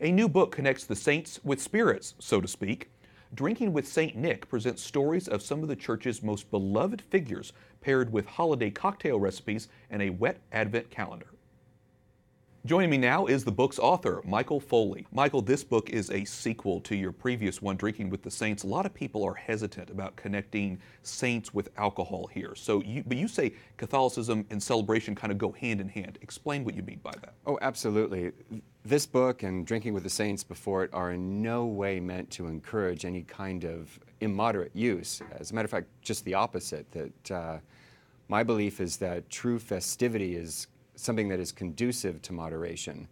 A new book connects the saints with spirits, so to speak. Drinking with St. Nick presents stories of some of the church's most beloved figures, paired with holiday cocktail recipes and a wet Advent calendar. Joining me now is the book's author, Michael Foley. Michael, this book is a sequel to your previous one, Drinking with the Saints. A lot of people are hesitant about connecting saints with alcohol here. But you say Catholicism and celebration kind of go hand in hand. Explain what you mean by that. Oh, absolutely. This book and Drinking with the Saints before it are in no way meant to encourage any kind of immoderate use. As a matter of fact, just the opposite, that my belief is that true festivity is something that is conducive to moderation.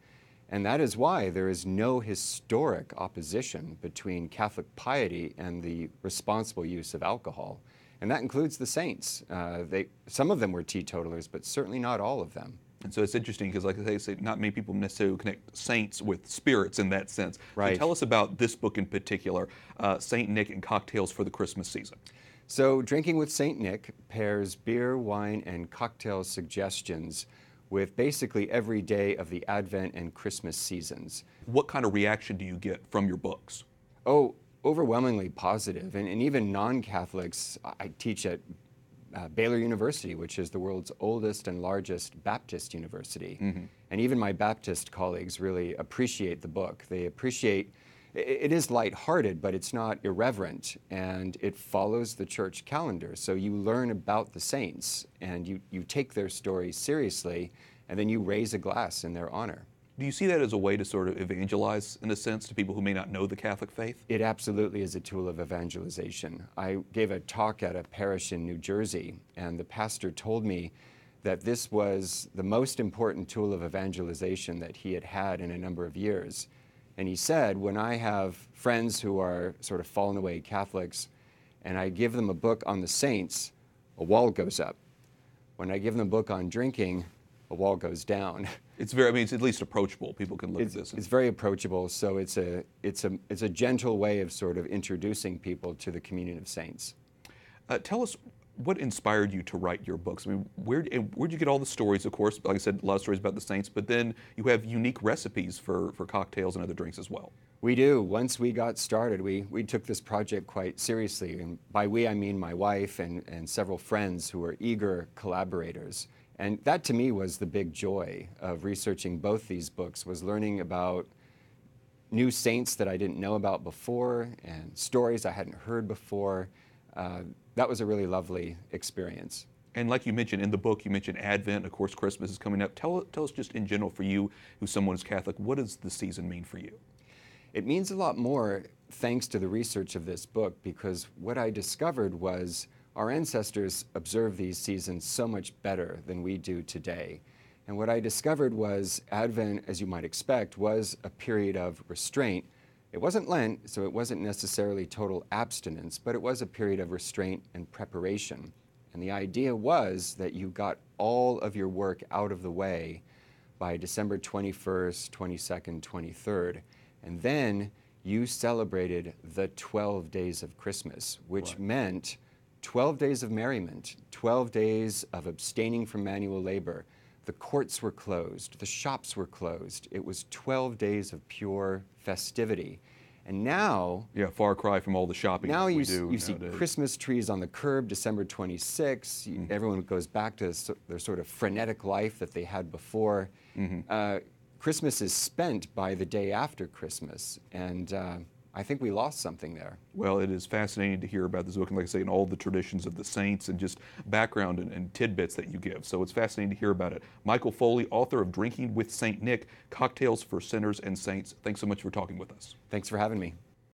And that is why there is no historic opposition between Catholic piety and the responsible use of alcohol. And that includes the saints. Some of them were teetotalers, but certainly not all of them. And so it's interesting because, like I say, not many people necessarily connect saints with spirits in that sense. Right. So tell us about this book in particular, St. Nick and Cocktails for the Christmas Season. So Drinking with St. Nick pairs beer, wine, and cocktail suggestions with basically every day of the Advent and Christmas seasons. What kind of reaction do you get from your books? Oh, overwhelmingly positive. And even non-Catholics, I teach at Baylor University, which is the world's oldest and largest Baptist university. Mm-hmm. And even my Baptist colleagues really appreciate the book. They appreciate, it is lighthearted, but it's not irreverent, and it follows the church calendar. So you learn about the saints, and you take their stories seriously, and then you raise a glass in their honor. Do you see that as a way to sort of evangelize, in a sense, to people who may not know the Catholic faith? It absolutely is a tool of evangelization. I gave a talk at a parish in New Jersey, and the pastor told me that this was the most important tool of evangelization that he had had in a number of years. And he said, when I have friends who are sort of fallen away Catholics, and I give them a book on the saints, a wall goes up. When I give them a book on drinking, a wall goes down. It's at least approachable. People can look at this. It's very approachable, so it's a gentle way of sort of introducing people to the communion of saints. Tell us what inspired you to write your books. I mean, where'd you get all the stories? Of course, like I said, a lot of stories about the saints, but then you have unique recipes for cocktails and other drinks as well. We do. Once we got started, we took this project quite seriously. And by we, I mean my wife and several friends who were eager collaborators. And that to me was the big joy of researching both these books, was learning about new saints that I didn't know about before and stories I hadn't heard before. That was a really lovely experience. And like you mentioned in the book, you mentioned Advent. Of course, Christmas is coming up. Tell us just in general for you, who's someone who's Catholic, what does the season mean for you? It means a lot more thanks to the research of this book, because what I discovered was our ancestors observed these seasons so much better than we do today. And what I discovered was Advent, as you might expect, was a period of restraint. It wasn't Lent, so it wasn't necessarily total abstinence, but it was a period of restraint and preparation. And the idea was that you got all of your work out of the way by December 21st, 22nd, 23rd. And then you celebrated the 12 days of Christmas, which meant 12 days of merriment, 12 days of abstaining from manual labor. The courts were closed, the shops were closed. It was 12 days of pure festivity. And now... Yeah, far cry from all the shopping now we you do see nowadays. Christmas trees on the curb, December 26th. Everyone goes back to their sort of frenetic life that they had before. Christmas is spent by the day after Christmas, and I think we lost something there. Well, it is fascinating to hear about this book, and like I say, and all the traditions of the saints and just background and tidbits that you give. So it's fascinating to hear about it. Michael Foley, author of Drinking with St. Nick, Cocktails for Sinners and Saints. Thanks so much for talking with us. Thanks for having me.